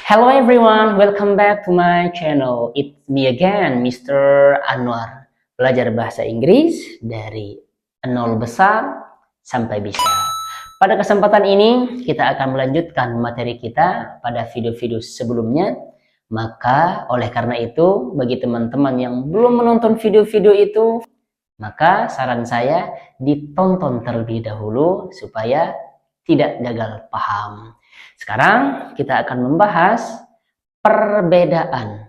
Hello everyone, welcome back to my channel. It's me again, Mr. Anwar. Belajar bahasa Inggris dari nol besar sampai bisa. Pada kesempatan ini, kita akan melanjutkan materi kita pada video-video sebelumnya. Maka, oleh karena itu, bagi teman-teman yang belum menonton video-video itu, maka saran saya ditonton terlebih dahulu supaya tidak gagal paham. Sekarang kita akan membahas perbedaan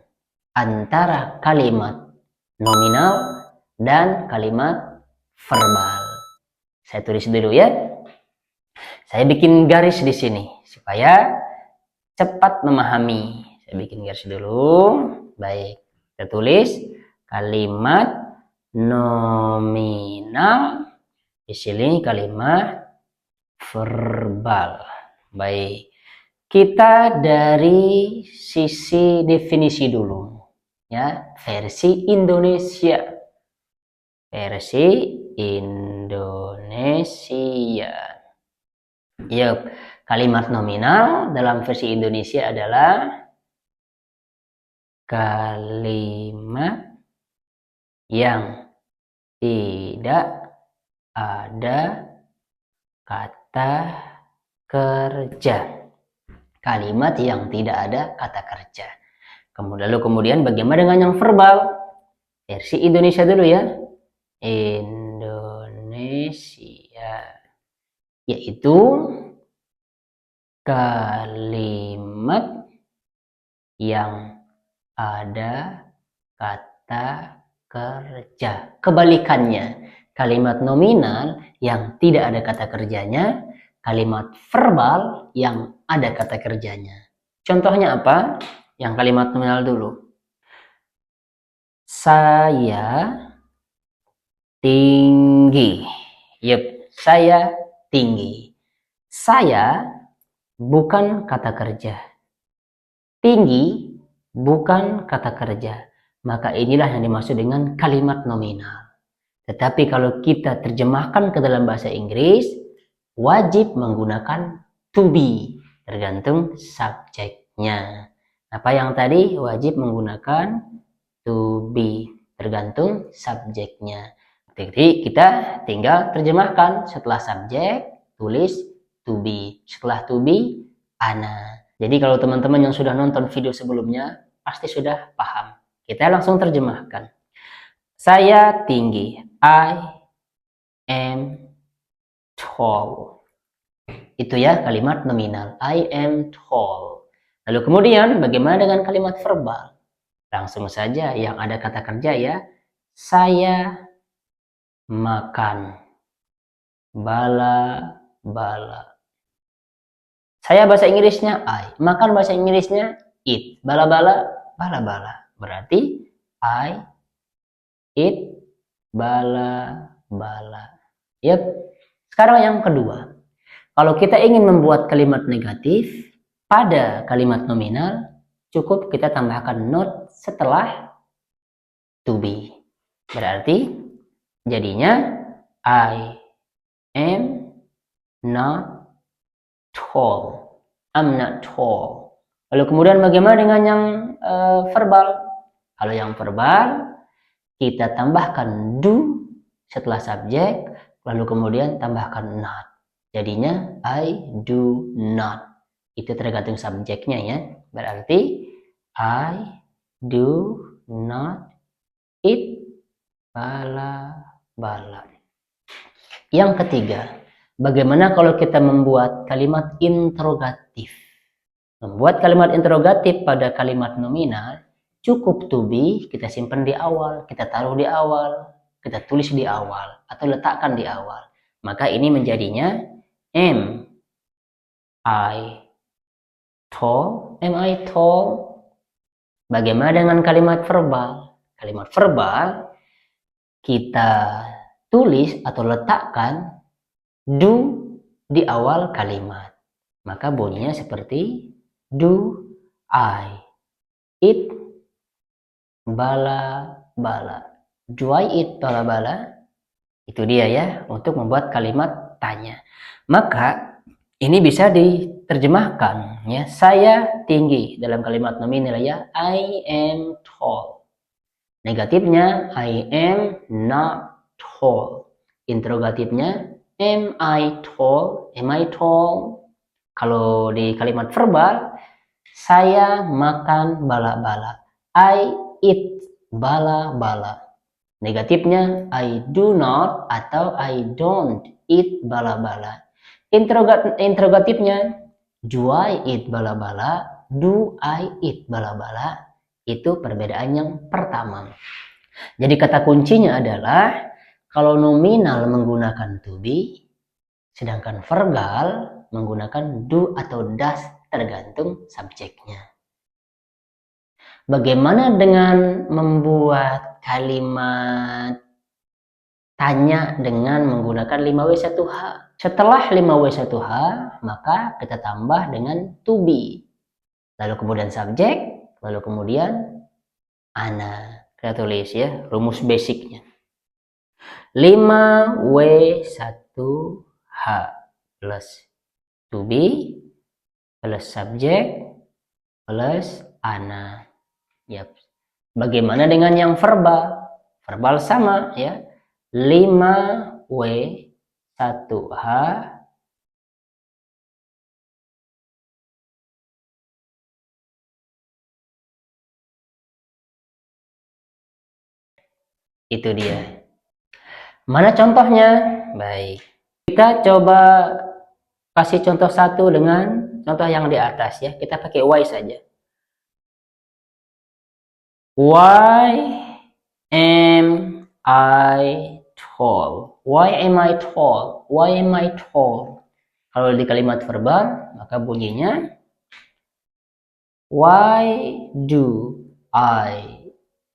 antara kalimat nominal dan kalimat verbal. Saya tulis dulu ya. Saya bikin garis di sini supaya cepat memahami. Saya bikin garis dulu. Baik, kita tulis kalimat nominal. Di sini kalimat verbal. Baik. Kita dari sisi definisi dulu, ya, versi Indonesia. Versi Indonesia. Yuk, kalimat nominal dalam versi Indonesia adalah kalimat yang tidak ada kata kerja. Kalimat yang tidak ada kata kerja. Kemudian bagaimana dengan yang verbal? Versi Indonesia dulu ya. Indonesia. Yaitu kalimat yang ada kata kerja. Kebalikannya, kalimat nominal yang tidak ada kata kerjanya, kalimat verbal yang ada kata kerjanya. Contohnya apa? Yang kalimat nominal dulu. Saya tinggi. Yup, saya tinggi. Saya bukan kata kerja. Tinggi bukan kata kerja. Maka inilah yang dimaksud dengan kalimat nominal. Tetapi kalau kita terjemahkan ke dalam bahasa Inggris, wajib menggunakan to be, tergantung subjeknya. Apa yang tadi? Wajib menggunakan to be, tergantung subjeknya. Jadi kita tinggal terjemahkan. Setelah subjek, tulis to be. Setelah to be, ana. Jadi kalau teman-teman yang sudah nonton video sebelumnya, pasti sudah paham. Kita langsung terjemahkan. Saya tinggi. I am tall. Itu ya kalimat nominal. I am tall. Lalu kemudian bagaimana dengan kalimat verbal? Langsung saja yang ada kata kerja ya. Saya makan. Bala-bala. Saya bahasa Inggrisnya I. Makan bahasa Inggrisnya eat. Bala-bala, bala-bala. Berarti I eat bala-bala. Yep. Sekarang yang kedua. Kalau kita ingin membuat kalimat negatif pada kalimat nominal, cukup kita tambahkan not setelah to be. Berarti jadinya I am not tall. I'm not tall. Lalu kemudian bagaimana dengan yang verbal? Kalau yang verbal, kita tambahkan do setelah subjek, lalu kemudian tambahkan not. Jadinya I do not. Itu tergantung subjeknya ya. Berarti I do not eat bala-bala. Yang ketiga, bagaimana kalau kita membuat kalimat interrogatif? Membuat kalimat interrogatif pada kalimat nominal, cukup to be kita simpan di awal, kita taruh di awal, kita tulis di awal, atau letakkan di awal. Maka ini menjadinya Am I tall? Am I tall? Bagaimana dengan kalimat verbal? Kalimat verbal kita tulis atau letakkan do di awal kalimat. Maka bunyinya seperti do I eat bala-bala? Do I eat bala-bala? Itu dia ya, untuk membuat kalimat tanya. Maka ini bisa diterjemahkan ya, saya tinggi dalam kalimat nominal ya, I am tall. Negatifnya I am not tall. Interrogatifnya am I tall? Am I tall? Kalau di kalimat verbal, saya makan bala-bala. I eat bala-bala. Negatifnya I do not atau I don't eat bala-bala. Interrogatifnya do I eat bala-bala? Do I eat bala-bala? Itu perbedaan yang pertama. Jadi kata kuncinya adalah kalau nominal menggunakan to be, sedangkan verbal menggunakan do atau does tergantung subjeknya. Bagaimana dengan membuat kalimat tanya dengan menggunakan 5W1H? Setelah 5W1H, maka kita tambah dengan to be. Lalu kemudian subjek, lalu kemudian ana. Kita tulis ya, rumus basicnya. 5W1H plus to be plus subjek plus ana. Yap. Bagaimana dengan yang verbal? Verbal sama ya. 5W1H itu dia. Mana contohnya? Baik. Kita coba kasih contoh satu dengan contoh yang di atas ya. Kita pakai Y saja. Why am I tall? Why am I tall? Why am I tall? Kalau di kalimat verbal, maka bunyinya why do I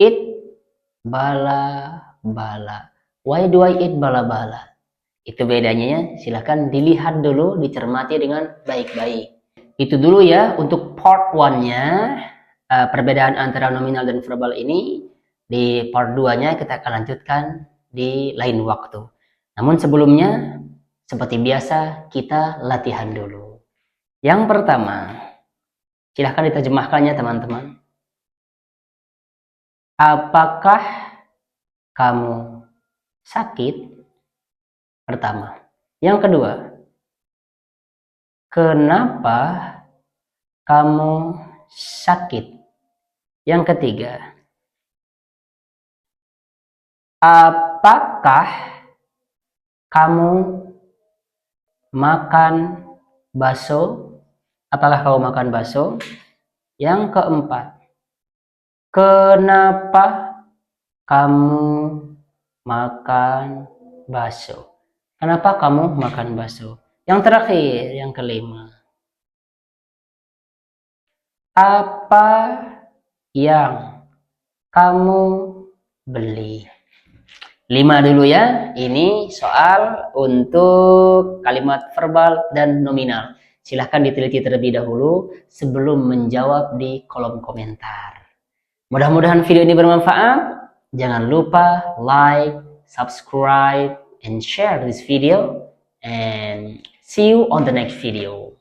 eat bala-bala? Why do I eat bala-bala? Itu bedanya ya. Silahkan dilihat dulu, dicermati dengan baik-baik. Itu dulu ya untuk part 1-nya. Perbedaan antara nominal dan verbal ini. Di part 2-nya kita akan lanjutkan di lain waktu. Namun sebelumnya, seperti biasa, kita latihan dulu. Yang pertama, silahkan diterjemahkannya teman-teman. Apakah kamu sakit? Pertama. Yang kedua, kenapa kamu sakit? Yang ketiga, apakah kamu makan bakso? Apakah kamu makan bakso? Yang keempat, kenapa kamu makan bakso? Kenapa kamu makan bakso? Yang terakhir, yang kelima, apa yang kamu beli? 5 dulu ya. Ini soal untuk kalimat verbal dan nominal. Silahkan diteliti terlebih dahulu sebelum menjawab di kolom komentar. Mudah-mudahan video ini bermanfaat. Jangan lupa like, subscribe, and share this video. And see you on the next video.